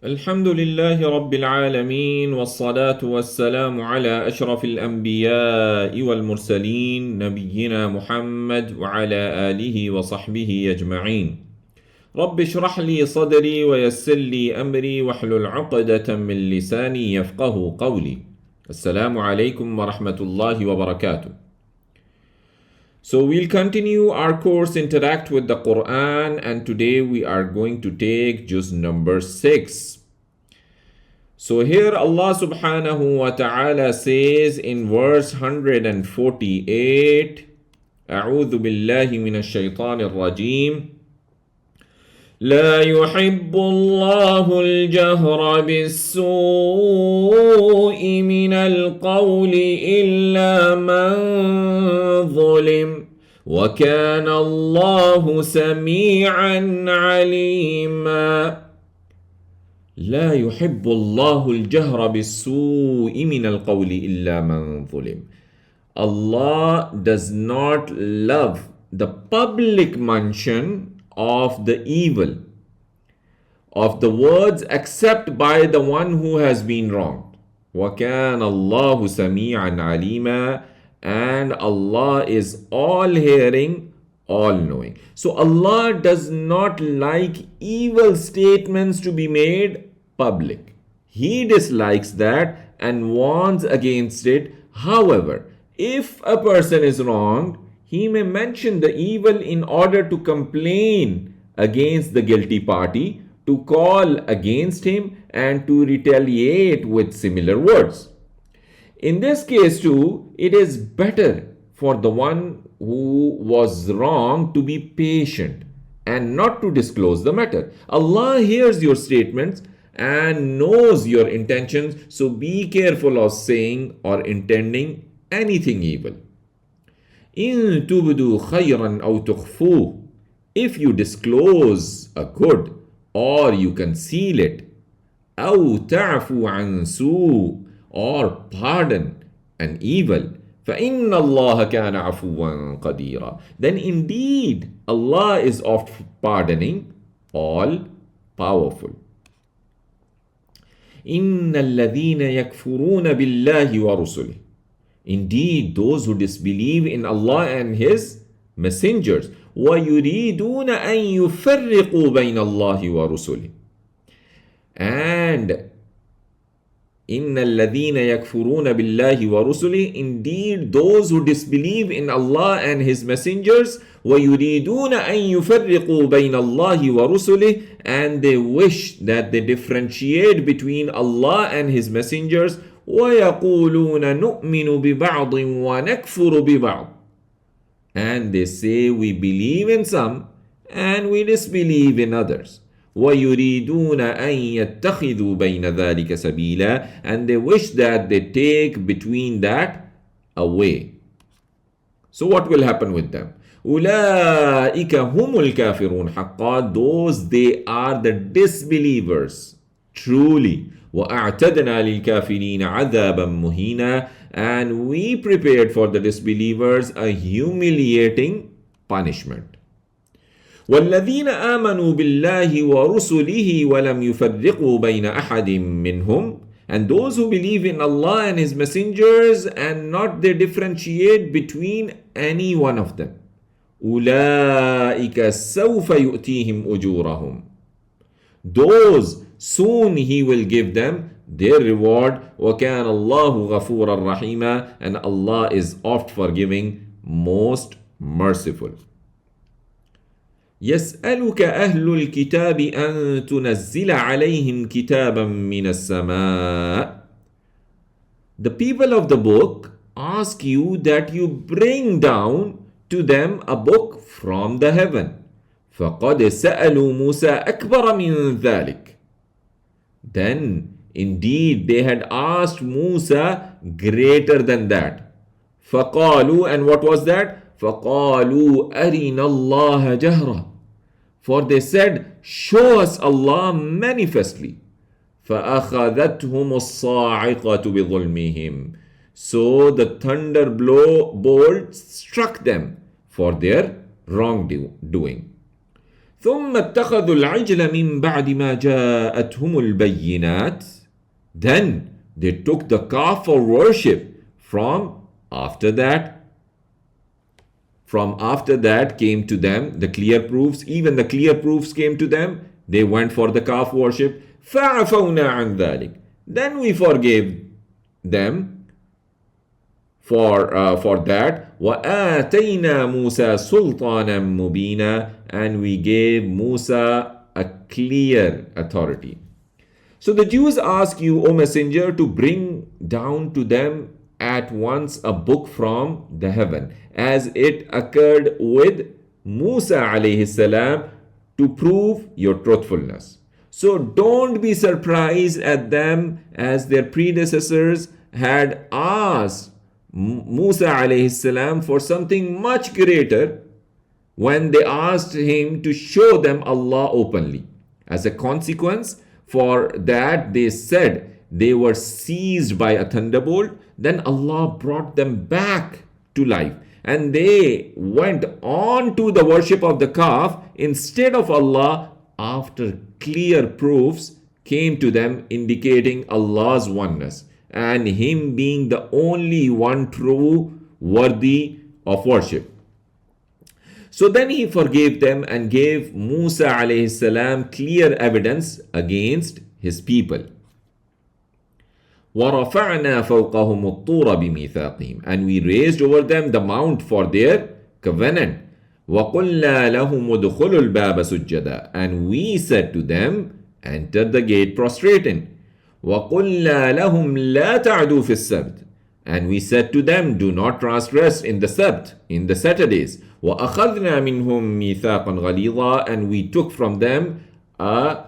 الحمد لله رب العالمين والصلاة والسلام على أشرف الأنبياء والمرسلين نبينا محمد وعلى آله وصحبه أجمعين. رب اشرح لي صدري ويسر لي أمري واحلل عقدة من لساني يفقه قولي. السلام عليكم ورحمة الله وبركاته. So we'll continue our course Interact with the Quran, and today we are going to take juz number 6. So here Allah subhanahu wa ta'ala says in verse 148, أعوذ بالله من الشيطان الرجيم لا يحب الله الجهر بالسوء من القول إلا من ظلم وكان الله سميعا عليما. لا يحب الله الجهر بالسوء من القول إلا من ظلم. Allah does not love the public mention of the evil of the words except by the one who has been wronged. وَكَانَ اللَّهُ سَمِيعًا عَلِيمًا, and Allah is all hearing, all knowing. So Allah does not like evil statements to be made public. He dislikes that and warns against it. However, if a person is wronged, he may mention the evil in order to complain against the guilty party, to call against him, and to retaliate with similar words. In this case, too, it is better for the one who was wrong to be patient and not to disclose the matter. Allah hears your statements and knows your intentions, so be careful of saying or intending anything evil. إن تبدوا خيرا أو تخفوه, if you disclose a good or you conceal it, أو تعفو عن سوء, or pardon an evil, فإن الله كان عفوا قديرا, then indeed Allah is oft pardoning, all powerful. إن الذين يكفرون بالله ورسله, indeed those who disbelieve in Allah and His messengers, ويريدون أن يفرقوا بين الله ورسله, and إن الذين يكفرون بالله ورسله, indeed those who disbelieve in Allah and His messengers, ويريدون أن يفرقوا بين الله ورسله, and they wish that they differentiate between Allah and His messengers, ويقولون نؤمن ببعض ونكفر ببعض, and they say we believe in some and we disbelieve in others. وَيُرِيدُونَ أَن يَتَّخِذُوا بَيْنَ ذَلِكَ سَبِيلًا, and they wish that they take between that a way. So what will happen with them? أُولَٰئِكَ هُمُ الْكَافِرُونَ حَقًّا, those they are the disbelievers truly. وَأَعْتَدْنَا لِلْكَافِرِينَ عَذَابًا مُهِينًا, and we prepared for the disbelievers a humiliating punishment. والذين آمنوا بالله ورسله ولم يفرقوا بين أحد منهم, and those who believe in Allah and His messengers and not they differentiate between any one of them. أولئك سوف يؤتيهم أجورهم, those soon He will give them their reward. وكان الله غفورا رحيما, and Allah is oft forgiving, most merciful. يسألك أهل الكتاب أن تنزل عليهم كتابا من السماء, the people of the book ask you that you bring down to them a book from the heaven. فقد سألوا موسى أكبر من ذلك, then indeed they had asked Musa greater than that. فقالوا, and what was that? فقالوا أرنا الله جهرا, for they said, show us Allah manifestly. فأخذتهم الصاعقة بظلمهم, so the thunderbolt struck them for their wrongdoing. ثم اتخذوا العجل من بعد ما جاءتهم البينات. Then they took the calf for worship from after that. From after that came to them the clear proofs. Even the clear proofs came to them. They went for the calf worship. فَعَفَوْنَا عَنْ ذَلِكَ. Then we forgave them for that. وَآتَيْنَا مُوسَى سُلْطَانًا مُبِينًا. And we gave Musa a clear authority. So the Jews ask you, O Messenger, to bring down to them at once a book from the heaven, as it occurred with Musa alayhi salam, to prove your truthfulness. So don't be surprised at them, as their predecessors had asked Musa alayhi salam for something much greater when they asked him to show them Allah openly. As a consequence, for that they said they were seized by a thunderbolt. Then Allah brought them back to life, and they went on to the worship of the calf instead of Allah after clear proofs came to them indicating Allah's oneness and Him being the only one true worthy of worship. So then He forgave them and gave Musa alayhi salam clear evidence against his people. وَرَفَعْنَا فَوْقَهُمُ الطُّورَ بِمِيثَاقِهِمْ. And we raised over them the mount for their covenant. وَقُلْنَا لَهُمُ ادْخُلُوا الْبَابَ سُجَّدًا. And we said to them, enter the gate prostrating. وَقُلْنَا لَهُمْ لَا تَعْدُوا فِي السَّبْتِ. And we said to them, do not transgress in the Sabbath, in the Saturdays. وَأَخَذْنَا مِنْهُمْ مِيثَاقًا غَلِيظًا. And we took from them a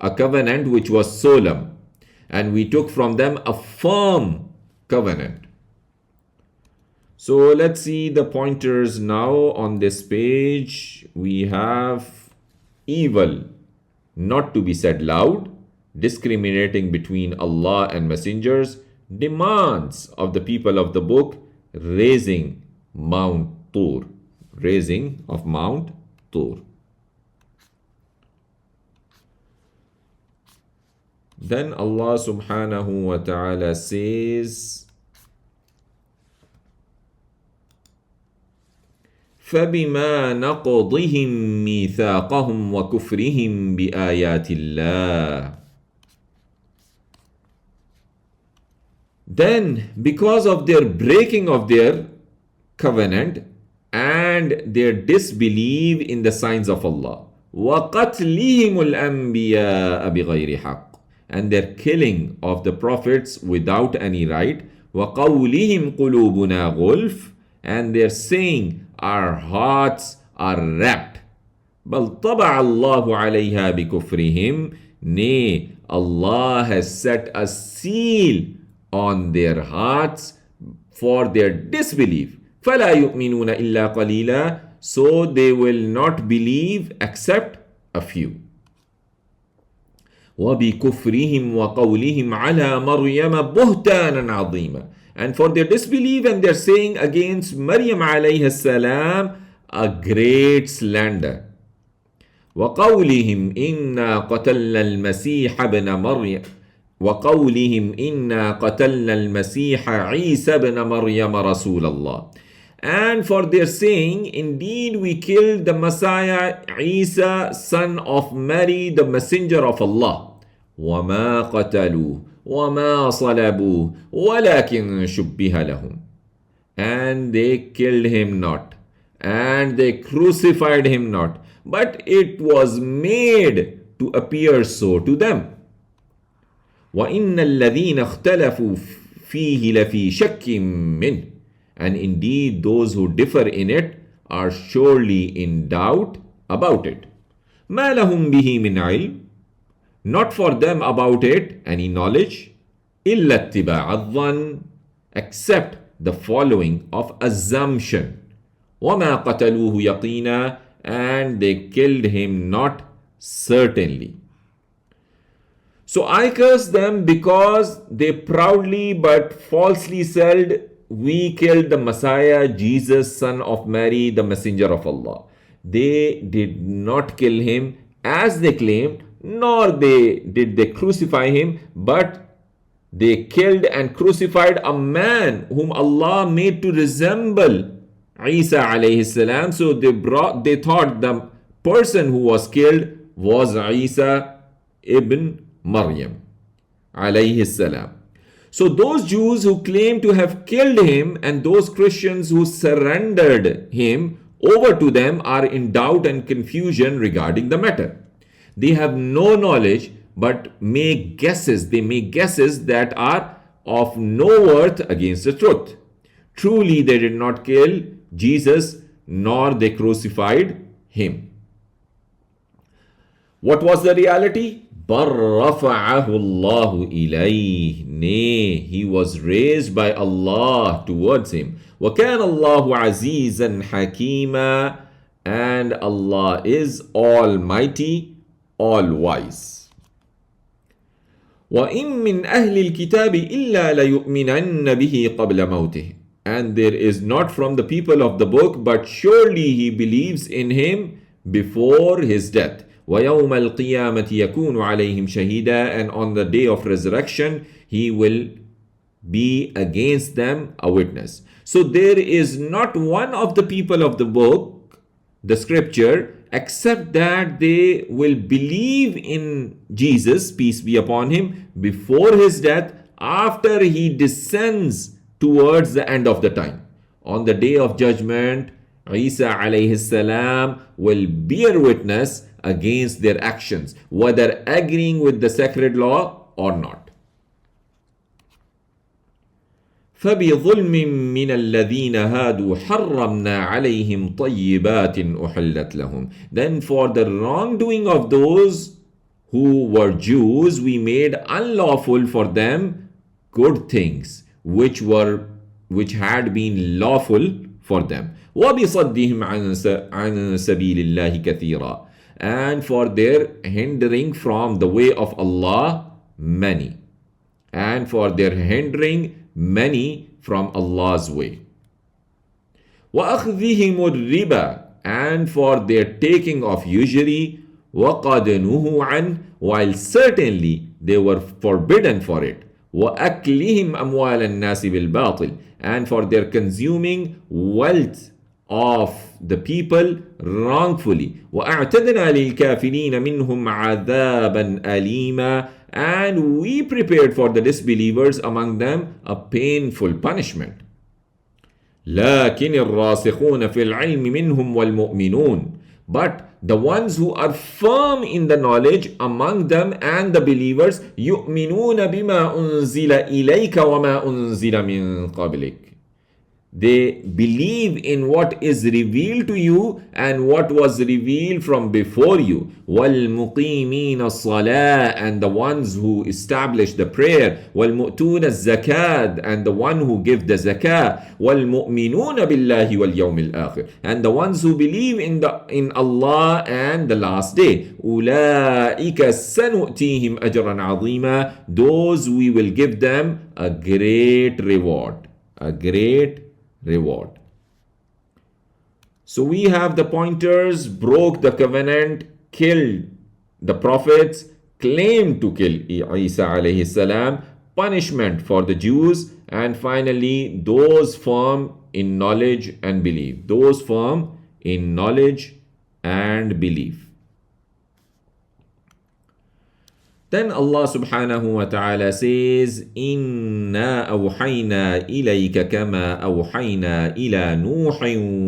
covenant which was solemn. And we took from them a firm covenant. So let's see the pointers now on this page. We have evil not to be said loud, discriminating between Allah and messengers, demands of the people of the book, raising Mount Tur, raising of Mount Tur. Then Allah subhanahu wa ta'ala says, فَبِمَا نَقْضِهِمْ مِيثَاقَهُمْ وَكُفْرِهِمْ بِآيَاتِ اللَّهِ. Then, because of their breaking of their covenant and their disbelief in the signs of Allah, وَقَتْلِهِمُ الْأَنْبِيَاءَ بِغَيْرِ حَقٍّ. And their killing of the prophets without any right, وَقَوْلِهِمْ قُلُوبُنَا غُلْفٌ. And they're saying, our hearts are wrapped. بَلْ طَبَعَ اللَّهُ عَلَيْهَا بِكُفْرِهِمْ. Nay, Allah has set a seal on their hearts for their disbelief. فَلَا يُؤْمِنُونَ إِلَّا قَلِيلًا. So they will not believe except a few. وَبِكُفْرِهِمْ وَقَوْلِهِمْ عَلَى مَرْيَمَ بُهْتَانًا عَظِيمًا. And for their disbelief and their saying against Maryam alayhi salam a great slander. وَقَوْلِهِمْ إِنَّا قَتَلْنَا الْمَسِيحَ ابْنَ مَرْيَمَ وَقَوْلِهِمْ إِنَّا قَتَلْنَا الْمَسِيحَ عِيسَى ابْنَ مَرْيَمَ رَسُولَ اللَّهِ. And for their saying, indeed we killed the Messiah Isa, son of Mary, the messenger of Allah. وَمَا قَتَلُوهُ وَمَا صَلَبُوهُ وَلَكِنْ شُبِّهَ لَهُمْ. And they killed him not, and they crucified him not, but it was made to appear so to them. وَإِنَّ الَّذِينَ اخْتَلَفُوا فِيهِ لَفِي شَكٍّ مِّنْهِ. And indeed those who differ in it are surely in doubt about it. مَا لَهُمْ بِهِ مِنْ عِلْمٍ. Not for them about it any knowledge. إِلَّا اتِّبَاعَ الظَّنِّ. Except the following of assumption. وَمَا قَتَلُوهُ يَقِينًا. And they killed him not certainly. So I curse them because they proudly but falsely said, we killed the Messiah, Jesus, son of Mary, the messenger of Allah. they did not kill him as they claimed, nor did they crucify him, but they killed and crucified a man whom Allah made to resemble Isa alayhi salam. So they thought the person who was killed was Isa ibn Maryam alayhi salam. So those Jews who claim to have killed him and those Christians who surrendered him over to them are in doubt and confusion regarding the matter. They have no knowledge but make guesses. They make guesses that are of no worth against the truth. Truly, they did not kill Jesus, nor they crucified him. What was the reality? بَرْ رَفَعَهُ اللَّهُ إِلَيْهِ. Nay, he was raised by Allah towards him. وَكَانَ اللَّهُ عَزِيزًا حَكِيمًا. And Allah is Almighty, All-Wise. وَإِن مِّنْ أَهْلِ الْكِتَابِ إِلَّا لَيُؤْمِنَنَّ بِهِ قَبْلَ مَوْتِهِ. And there is not from the people of the book, but surely he believes in him before his death. وَيَوْمَ الْقِيَامَةِ يَكُونُ عَلَيْهِمْ شَهِيدًا. And on the day of resurrection, he will be against them a witness. So there is not one of the people of the book, the scripture, except that they will believe in Jesus, peace be upon him, before his death, after he descends towards the end of the time. On the day of judgment, Isa alayhi salam will bear witness against their actions, whether agreeing with the sacred law or not. فَبِظُلْمٍ مِّنَ الَّذِينَ هَادُوا حَرَّمْنَا عَلَيْهِمْ طَيِّبَاتٍ أُحِلَّتْ لَهُمْ. Then for the wrongdoing of those who were Jews, we made unlawful for them good things which had been lawful for them. وَبِصَدِّهِمْ عَنْ سَبِيلِ اللَّهِ كَثِيرًا. And for their hindering from the way of Allah many. And for their hindering many from Allah's way. وَأَخْذِهِمُ الرِّبَى. And for their taking of usury. وَقَدْ نُهُوا عَنْهُ. While certainly they were forbidden for it. وَأَكْلِهِمْ أَمْوَالَ النَّاسِ بِالْبَاطِلِ. And for their consuming wealth of the people wrongfully. وَأَعْتَدْنَا لِلْكَافِرِينَ مِنْهُمْ عَذَابًا أَلِيمًا. And we prepared for the disbelievers among them a painful punishment. لَكِنِ الرَّاسِخُونَ فِي الْعِلْمِ مِنْهُمْ وَالْمُؤْمِنُونَ. But the ones who are firm in the knowledge among them and the believers, يُؤْمِنُونَ بِمَا أُنزِلَ إِلَيْكَ وَمَا أُنزِلَ مِنْ قَبْلِكَ. They believe in what is revealed to you and what was revealed from before you. وَالْمُقِيمِينَ الصَّلَاةِ. And the ones who establish the prayer. وَالْمُؤْتُونَ الزَّكَاةِ. And the one who give the zakah. وَالْمُؤْمِنُونَ بِاللَّهِ وَالْيَوْمِ الْآخِرِ. And the ones who believe in Allah and the last day. أُولَٰئِكَ سَنُؤْتِيهِمْ أَجْرًا عَظِيمًا. Those we will give them a great reward. A great reward. So we have the pointers: broke the covenant, killed the prophets, claimed to kill Isa alayhi salam, punishment for the Jews, and finally those firm in knowledge and belief. Those firm in knowledge and belief. Then Allah subhanahu wa ta'ala says, إِنَّا أَوْحَيْنَا إِلَيْكَ كَمَا أَوْحَيْنَا إِلَى نُوحٍ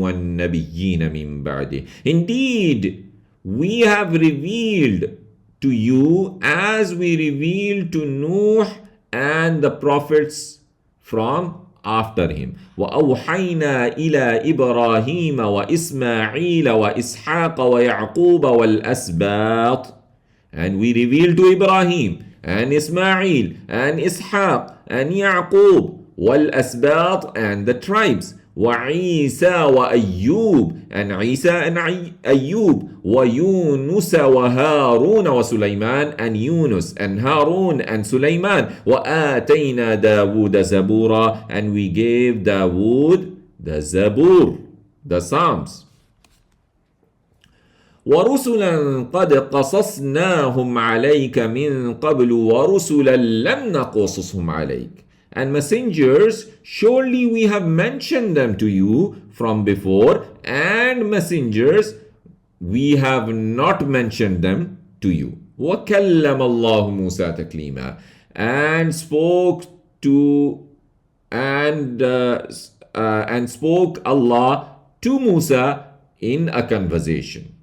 وَالنَّبِيِّينَ مِن بَعْدِهِ. Indeed, we have revealed to you as we revealed to Nuh and the prophets from after him. وَأَوْحَيْنَا إِلَى إِبْرَاهِيمَ وَإِسْمَاعِيلَ وَإِسْحَاقَ وَيَعْقُوبَ وَالْأَسْبَاطِ. And we revealed to Ibrahim and Ismail and Ishaq and Yaqub wal-Asbat and the tribes. وَعِيسَى وَأَيُّوب and Isa and Ayyub. وَيُونُسَ وَهَارُونَ وَسُلَيْمَانَ and Yunus and Harun and Sulaiman. وَآتَيْنَا دَاوُودَ زَبُورًا and we gave Dawood the Zabur, the Psalms. ورسلا قد قصصناهم عليك من قبل ورسلا لم نقصصهم عليك. And messengers, surely we have mentioned them to you from before, and messengers, we have not mentioned them to you. وَكَلَّمَ اللَّهُ مُوسَى تَكْلِيمًا. And spoke Allah to Musa in a conversation.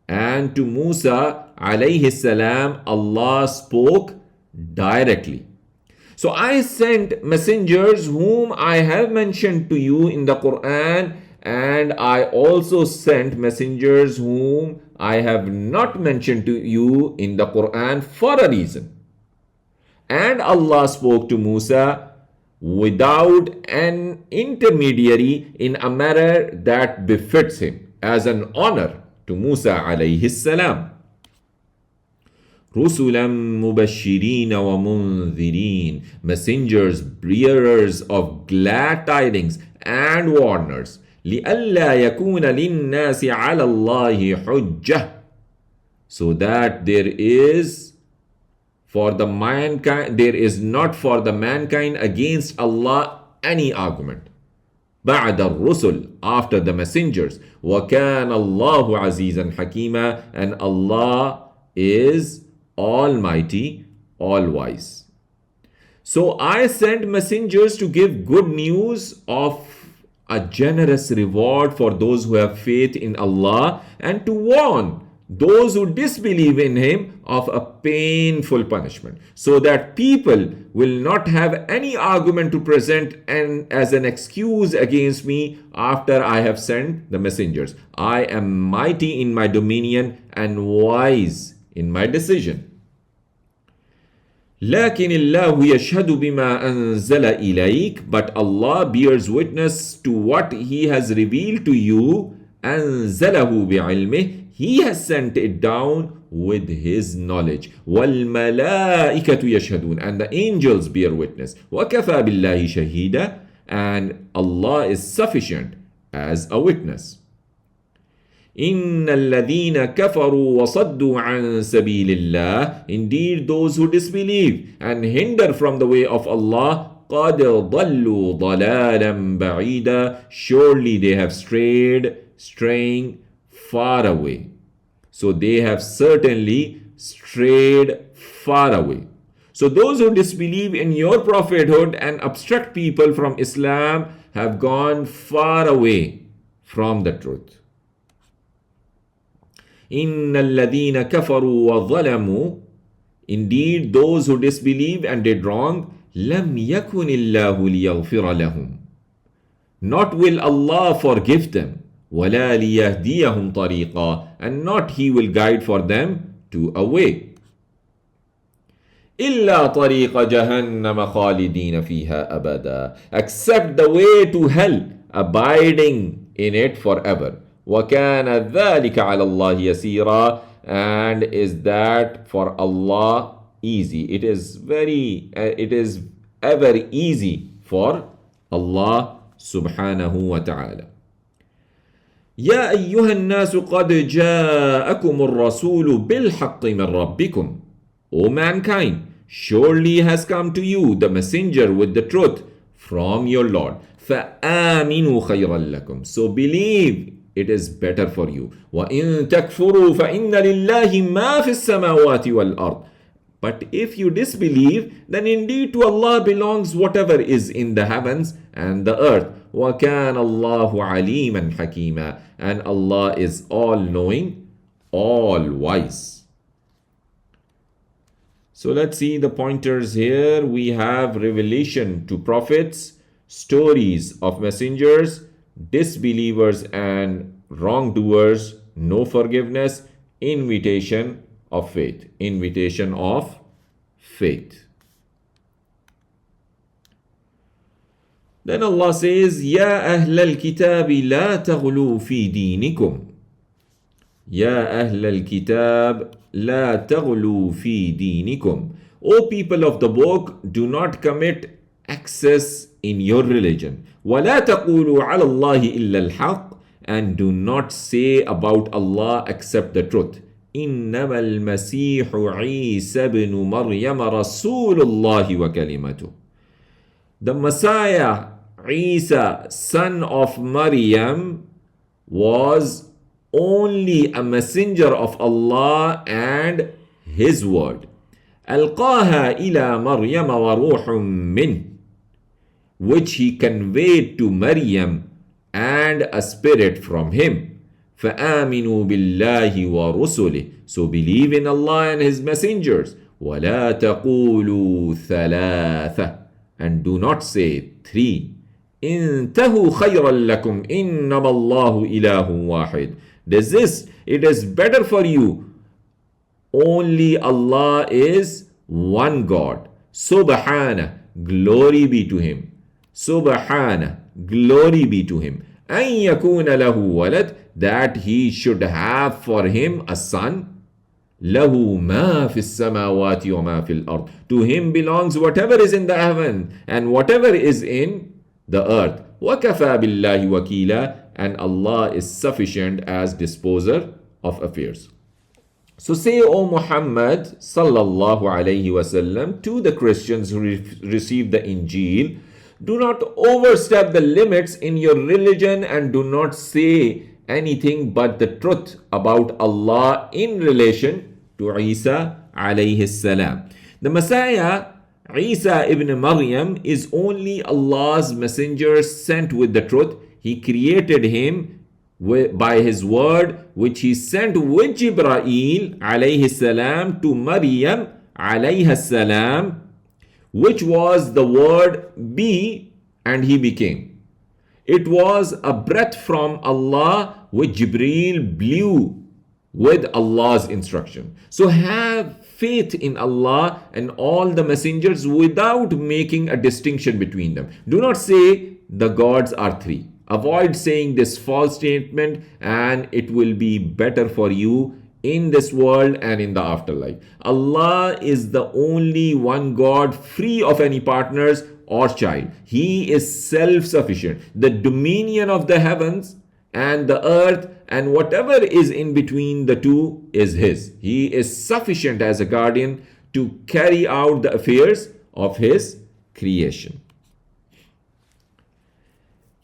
And to Musa alayhi salam, Allah spoke directly. So I sent messengers whom I have mentioned to you in the Quran, and I also sent messengers whom I have not mentioned to you in the Quran for a reason. And Allah spoke to Musa without an intermediary in a manner that befits him, as an honor to Musa alayhi salam. رُسُلًا مُبَشِّرِينَ وَمُنذِرِينَ. Messengers, bearers of glad tidings and warners. لِأَلَّا يَكُونَ لِلنَّاسِ عَلَى اللَّهِ حُجَّةٌ. So that there is not for the mankind against Allah any argument. بعد الرسل, after the messengers. وَكَانَ اللَّهُ عَزِيزًا حَكِيمًا. And Allah is Almighty, all-wise. So I sent messengers to give good news of a generous reward for those who have faith in Allah, and to warn those who disbelieve in Him of a painful punishment, so that people will not have any argument to present as an excuse against me after I have sent the messengers. I am mighty in my dominion and wise in my decision. لكن الله يشهد بما أنزل إليك. But Allah bears witness to what He has revealed to you. أنزله بعلمه. He has sent it down with His knowledge. وَالْمَلَائِكَةُ يَشْهَدُونَ. And the angels bear witness. وَكَفَى بِاللَّهِ شَهِيدًا. And Allah is sufficient as a witness. إِنَّ الَّذِينَ كَفَرُوا وَصَدُّوا عَن سَبِيلِ اللَّهِ. Indeed, those who disbelieve and hinder from the way of Allah, قَدْ ضَلُّوا ضَلَالًا بَعِيدًا. Surely they have straying far away. So they have certainly strayed far away. So those who disbelieve in your prophethood and obstruct people from Islam have gone far away from the truth. إِنَّ الَّذِينَ كَفَرُوا وَظَلَمُوا. Indeed, those who disbelieve and did wrong, لَمْ يَكُنِ اللَّهُ لِيَغْفِرَ لَهُمْ. Not will Allah forgive them. وَلَا لِيَهْدِيَهُمْ طَرِيقًا. And not He will guide for them to a way. إِلَّا طَرِيقَ جَهَنَّمَ خَالِدِينَ فِيهَا أَبَدًا. Except the way to hell, abiding in it forever. وَكَانَ ذَلِكَ عَلَى اللَّهِ يَسِيرًا. And is that for Allah easy? It is ever easy for Allah subhanahu wa ta'ala. يَا أَيُّهَا النَّاسُ قَدْ جَاءَكُمُ الرَّسُولُ بِالْحَقِّ مِنْ رَبِّكُمْ. O mankind, surely has come to you the messenger with the truth from your Lord. فَآمِنُوا خَيْرًا لَكُمْ. So believe, it is better for you. وَإِن تَكْفُرُوا فَإِنَّ لِلَّهِ مَا فِي السَّمَاوَاتِ وَالْأَرْضِ. But if you disbelieve, then indeed to Allah belongs whatever is in the heavens and the earth. وَكَانَ اللَّهُ عَلِيمًا حَكِيمًا. And Allah is all-knowing, all-wise. So let's see the pointers here. We have revelation to prophets, stories of messengers, disbelievers and wrongdoers, no forgiveness, invitation of faith. Invitation of faith. Then Allah says, يَا أَهْلَ الْكِتَابِ لَا تَغْلُوا فِي دِينِكُمْ. يَا أَهْلَ الْكِتَابِ لَا تَغْلُوا فِي دِينِكُمْ. O people of the book, do not commit excess in your religion. وَلَا تَقُولُوا عَلَى اللَّهِ إِلَّا الْحَقِّ. and do not say about Allah except the truth. إنما المسيح عيسى بن مريم رسول الله وكلمته. The Messiah, Isa, son of Maryam, was only a messenger of Allah and His word. ألقاها إلى مريم وروح منه, which He conveyed to Maryam and a spirit from Him. فآمنوا بالله ورسله. So believe in Allah and His messengers. ولا تقولوا ثلاثة. And do not say three. انتهوا خيرا لكم إنما الله إله واحد. Desist, it is better for you. Only Allah is one God. Subhana, glory be to Him. Subhana, glory be to Him. أن يكون له ولد, that He should have for Him a son. له ما في السماوات وما في الأرض. To Him belongs whatever is in the heaven and whatever is in the earth. وكفى بالله وكيلا. And Allah is sufficient as disposer of affairs. So say, O Muhammad sallallahu alayhi wasallam, to the Christians who received the Injil, do not overstep the limits in your religion and do not say anything but the truth about Allah in relation to Isa alayhi salam. The Messiah, Isa ibn Maryam, is only Allah's messenger sent with the truth. He created him by His word, which He sent with Jibreel alayhi salam to Maryam alayhi salam, which was the word be, and he became. It was a breath from Allah which Jibreel blew with Allah's instruction. So have faith in Allah and all the messengers without making a distinction between them. Do not say the gods are three. Avoid saying this false statement, and it will be better for you in this world and in the afterlife. Allah is the only one God, free of any partners or child. He is self-sufficient. The dominion of the heavens and the earth and whatever is in between the two is His. He is sufficient as a guardian to carry out the affairs of His creation.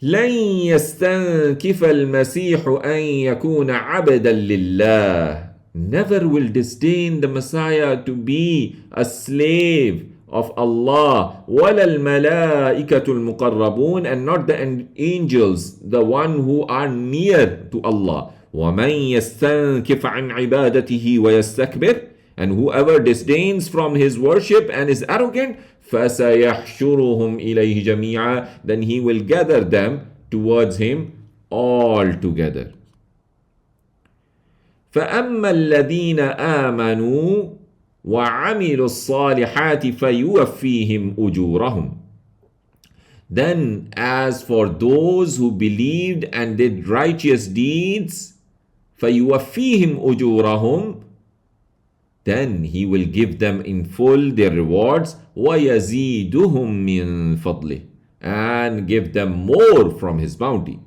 لن يستنكف المسيح أن يكون عبدا لله. Never will disdain the Messiah to be a slave of Allah. ولا الملائكة المقربون, and not the angels, the one who are near to Allah. ومن يستنكف عن عبادته ويستكبر, and whoever disdains from His worship and is arrogant, فَسَيَحْشُرُهُمْ إِلَيْهِ جَمِيعًا, then He will gather them towards Him all together. فَأَمَّا الَّذِينَ آمَنُوا وَعَمِلُوا الصَّالِحَاتِ فَيُوَفِّيهِمْ أُجُورَهُمْ. Then as for those who believed and did righteous deeds, فَيُوَفِّيهِمْ أُجُورَهُمْ, then He will give them in full their rewards. وَيَزِيدُهُمْ مِنْ فَضْلِهِ, and give them more from His bounty.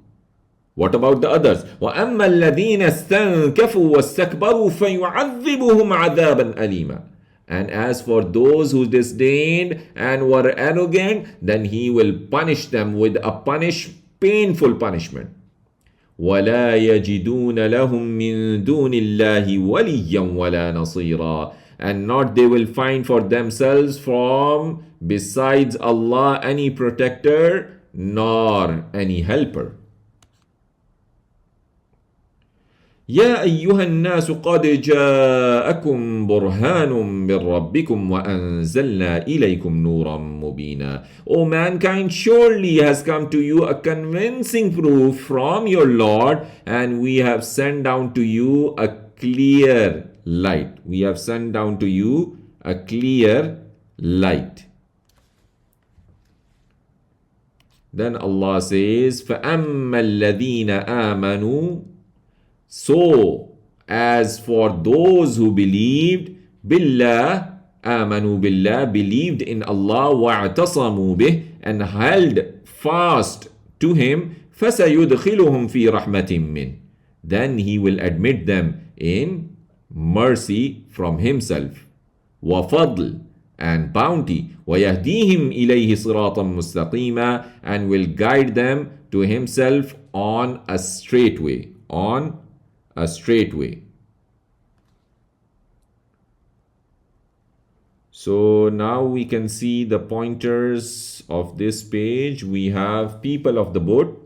What about the others? وَأَمَّا الَّذِينَ اسْتَنْكَفُوا وَاسْتَكْبَرُوا فَيُعَذِّبُهُم عَذَابًا أَلِيمًا. And as for those who disdained and were arrogant, then He will punish them with a painful punishment. وَلَا يَجِدُونَ لَهُم مِّن دُونِ اللَّهِ وَلِيًّا وَلَا نَصِيرًا. And not they will find for themselves from besides Allah any protector nor any helper. يا أيها الناس قد جاءكم برهان من ربكم وأنزلنا إليكم نورا مبينا. O mankind, surely has come to you a convincing proof from your Lord, and we have sent down to you a clear light. We have sent down to you a clear light. Then Allah says, فَأَمَّا الَّذِينَ آمَنُوا. So, as for those who believed, billah, amanu billah, believed in Allah, wa'tasamu bih, and held fast to Him, فَسَيُدْخِلُهُمْ فِي رَحْمَةٍ مِّنْهِ. Then he will admit them in mercy from himself. وَفَضْلٍ, and bounty. وَيَهْدِيهِمْ إِلَيْهِ صِرَاطًا مُسْتَقِيمًا, and will guide them to himself on a straight way. On a straight way. So now we can see the pointers of this page. We have people of the book,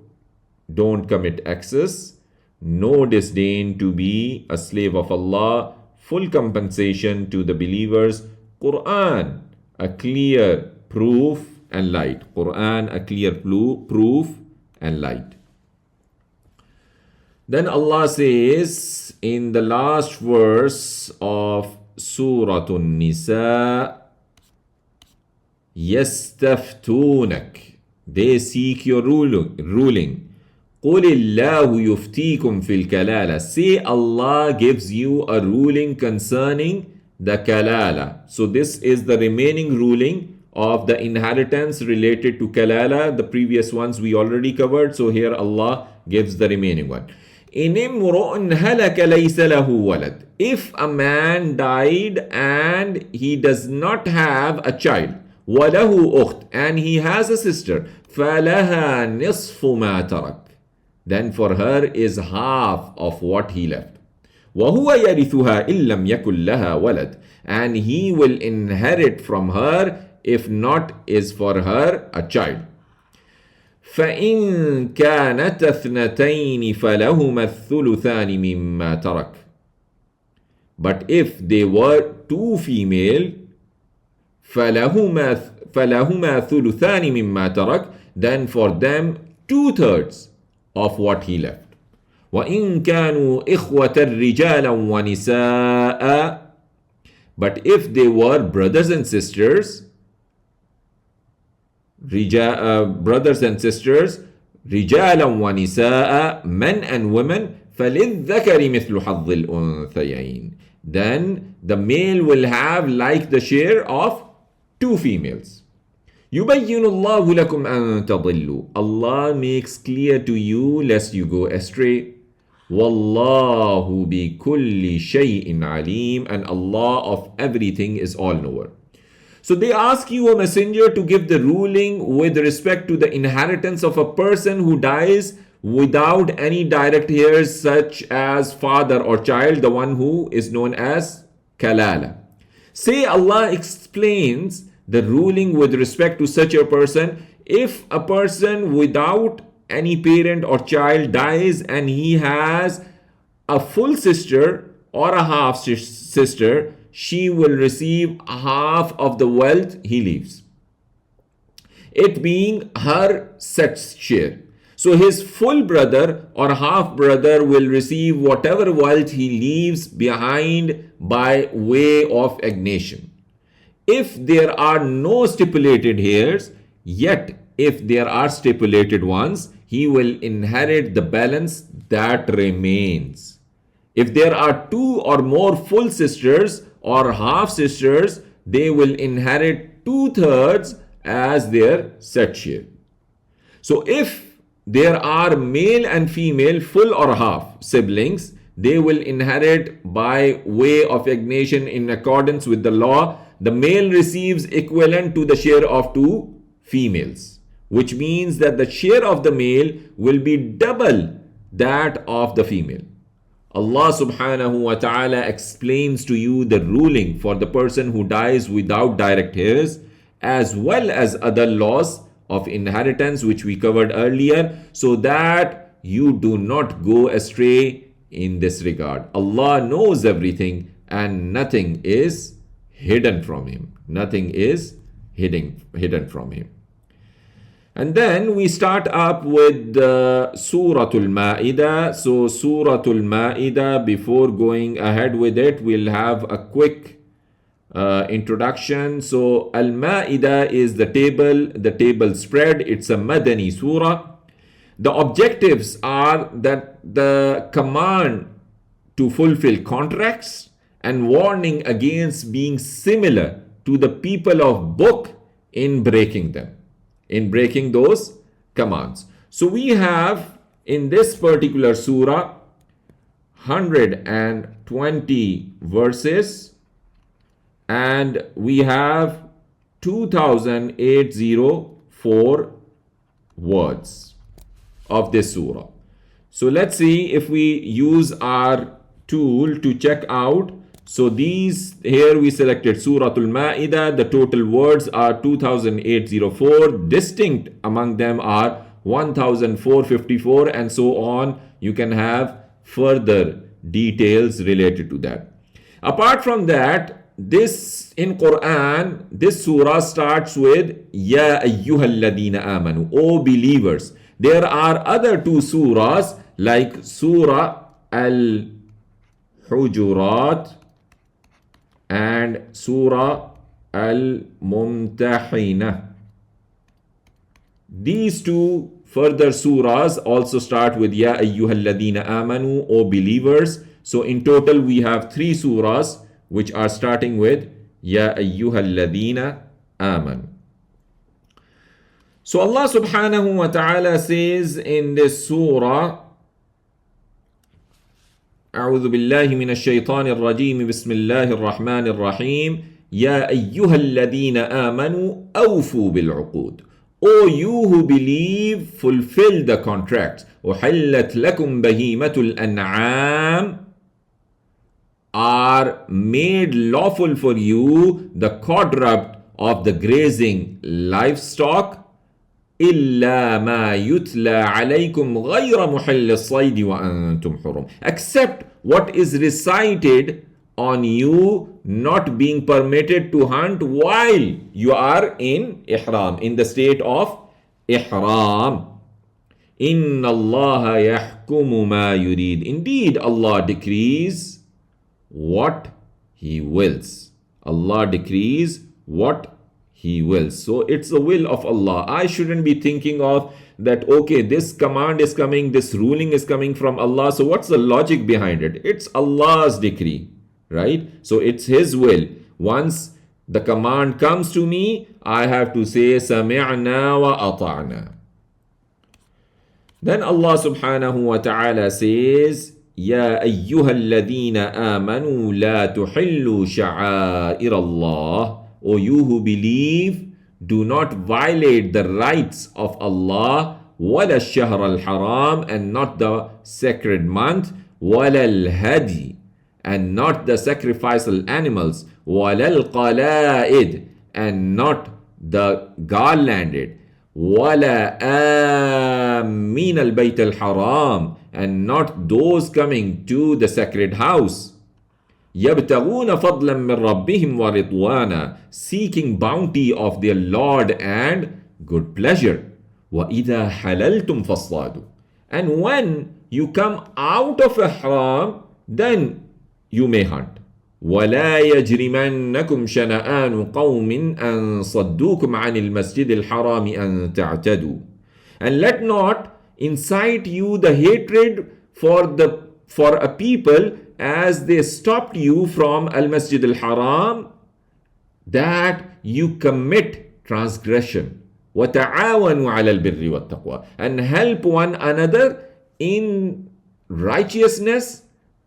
don't commit excess, no disdain to be a slave of Allah, full compensation to the believers, Quran, a clear proof and light. Quran, a clear proof and light. Then Allah says in the last verse of Surah An-Nisa, يَسْتَفْتُونَكَ, they seek your ruling. قُلِ اللَّهُ يُفْتِيكُمْ فِي الْكَلَالَةِ, say Allah gives you a ruling concerning the kalala. So this is the remaining ruling of the inheritance related to kalala. The previous ones we already covered. So here Allah gives the remaining one. إِنِ امْرُؤٌ هَلَكَ لَيْسَ لَهُ وَلَدٌ, if a man died and he does not have a child, وَلَهُ أُخْتٌ, and he has a sister, فَلَهَا نِصْفُ مَا تَرَكَ, then for her is half of what he left. وَهُوَ يَرِثُهَا إِن لَّمْ يَكُن لَّهَا وَلَدٌ, and he will inherit from her if not is for her a child. فَإِن كَانَتْ اثْنَتَيْنِ فَلَهُمَا الثُّلُثَانِ مِمَّا تَرَكَ, but if they were two female, فَلَهُمَا ثُلُثَانِ مِمَّا تَرَكَ, then for them 2/3 of what he left. وَإِن كَانُوا إِخْوَةً رِجَالًا وَنِسَاءً, but if they were brothers and sisters, رِجَالًا وَنِسَاءً, men and women, فَلِلذَّكَرِ مِثْلُ حَظِّ الْأُنثَيَيْنِ, then the male will have like the share of two females. يُبَيِّنُ اللَّهُ لَكُمْ أَن تَضِلُّوا, Allah makes clear to you lest you go astray. وَاللَّهُ بِكُلِّ شَيْءٍ عَلِيمٌ, and Allah of everything is all-knower. So they ask you, a messenger, to give the ruling with respect to the inheritance of a person who dies without any direct heirs such as father or child, the one who is known as kalala. Say Allah explains the ruling with respect to such a person. If a person without any parent or child dies and he has a full sister or a half sister, she will receive half of the wealth he leaves, it being her set share. So his full brother or half brother will receive whatever wealth he leaves behind by way of agnation. If there are no stipulated heirs, yet if there are stipulated ones, he will inherit the balance that remains. If there are two or more full sisters or half sisters, they will inherit 2/3 as their set share. So if there are male and female, full or half siblings, they will inherit by way of agnation in accordance with the law. The male receives equivalent to the share of two females, which means that the share of the male will be double that of the female. Allah subhanahu wa ta'ala explains to you the ruling for the person who dies without direct heirs, as well as other laws of inheritance which we covered earlier, so that you do not go astray in this regard. Allah knows everything and nothing is hidden from him. Nothing is hidden from him. And then we start up with Surah Al-Ma'idah. So Surah Al-Ma'idah, before going ahead with it, we'll have a quick introduction. So Al-Ma'idah is the table spread. It's a Madani surah. The objectives are that the command to fulfill contracts and warning against being similar to the people of book in breaking them, in breaking those commands. So we have in this particular surah 120 verses, and we have 2804 words of this surah. So let's see if we use our tool to check out. So these here we selected Surah Al-Ma'idah. The total words are 2804. Distinct among them are 1454 and so on. You can have further details related to that. Apart from that, this in Quran, this surah starts with Ya ayyuhalladina amanu, O believers. There are other two surahs like Surah Al-Hujurat and Surah Al-Mumtahina. These two further surahs also start with Ya ayyuhalladina amanu, O believers. So in total we have three surahs which are starting with Ya ayyuhalladina amanu. So Allah subhanahu wa ta'ala says in this surah, أعوذ بالله من الشيطان الرجيم بسم الله الرحمن الرحيم يا أيها الذين آمنوا أوفوا بالعقود. O you who believe, fulfill the contracts. أحلت لكم بهيمة الأنعام, are made lawful for you the corrupt of the grazing livestock. إلا ما يتلى عليكم غير محل الصيد وأنتم حرم. Except what is recited on you, not being permitted to hunt while you are in ihram, in the state of ihram. إن الله يحكم ما يريد. Indeed, Allah decrees what He wills. Allah decrees what He wills. So it's the will of Allah. I shouldn't be thinking of that, okay, this command is coming, this ruling is coming from Allah. So what's the logic behind it? It's Allah's decree, right? So it's His will. Once the command comes to me, I have to say, Sami'na wa ata'na. Then Allah subhanahu wa ta'ala says, يا أيها الذين آمنوا لا تحلوا شعائر الله. O you who believe, do not violate the rights of Allah, ولا الشهر الحرام, and not the sacred month, ولا الهدي, and not the sacrificial animals, ولا القلائد, and not the garlanded, ولا آمين البيت الحرام, and not those coming to the sacred house. يبتغون فضلا من ربهم ورضوانا, seeking bounty of their Lord and good pleasure. وإذا حللتم فاصطادوا, and when you come out of ihram, then you may hunt. ولا يجرمنكم شنآن قوم أن صدوكم عن المسجد الحرام أن تعتدوا, and let not incite you the hatred for a people as they stopped you from Al-Masjid Al-Haram, that you commit transgression. وَتَعَاوَنُوا عَلَى الْبِرِّ وَالتَّقْوَى, and help one another in righteousness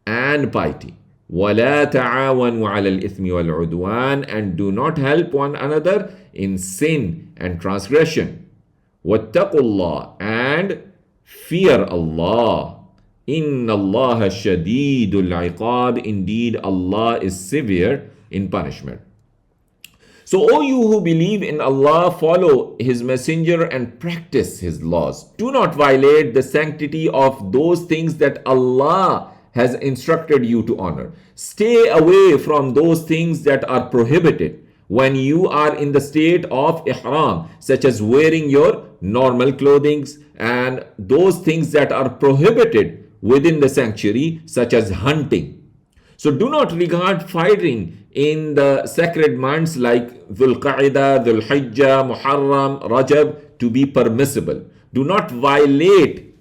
and piety. وَلَا تَعَاوَنُوا عَلَى الْإِثْمِ وَالْعُدْوَانِ, and do not help one another in sin and transgression. وَاتَّقُوا اللَّهِ, and fear Allah. إِنَّ اللَّهَ شَدِيدُ الْعِقَابِ, indeed Allah is severe in punishment. So, O you who believe in Allah, follow His messenger and practice His laws. Do not violate the sanctity of those things that Allah has instructed you to honor. Stay away from those things that are prohibited when you are in the state of ihram, such as wearing your normal clothing, and those things that are prohibited within the sanctuary, such as hunting. So do not regard fighting in the sacred months like Dhul Qa'idah, Dhul Hijjah, Muharram, Rajab to be permissible. Do not violate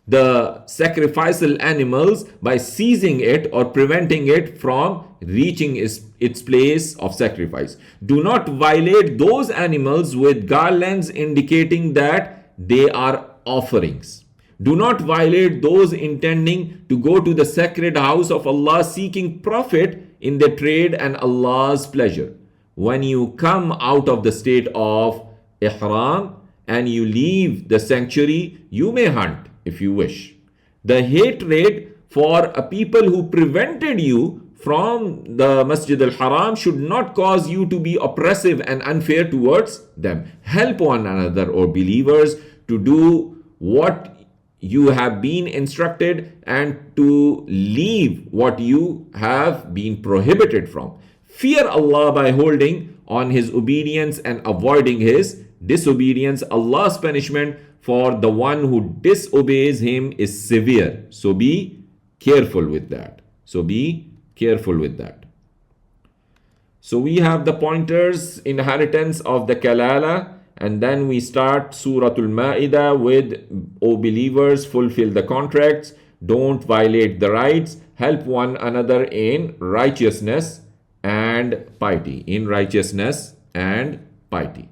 the sacrificial animals by seizing it or preventing it from reaching its place of sacrifice. Do not violate those animals with garlands indicating that they are offerings. Do not violate those intending to go to the sacred house of Allah seeking profit in their trade and Allah's pleasure. When you come out of the state of ihram and you leave the sanctuary, you may hunt if you wish. The hatred for a people who prevented you from the Masjid al-Haram should not cause you to be oppressive and unfair towards them. Help one another, O believers, to do what you have been instructed and to leave what you have been prohibited from. Fear Allah by holding on His obedience and avoiding His disobedience. Allah's punishment for the one who disobeys Him is severe. So be careful with that. So we have the pointers, inheritance of the kalala, and then we start Surah Al-Ma'idah with, O believers, fulfill the contracts, don't violate the rights, help one another in righteousness and piety.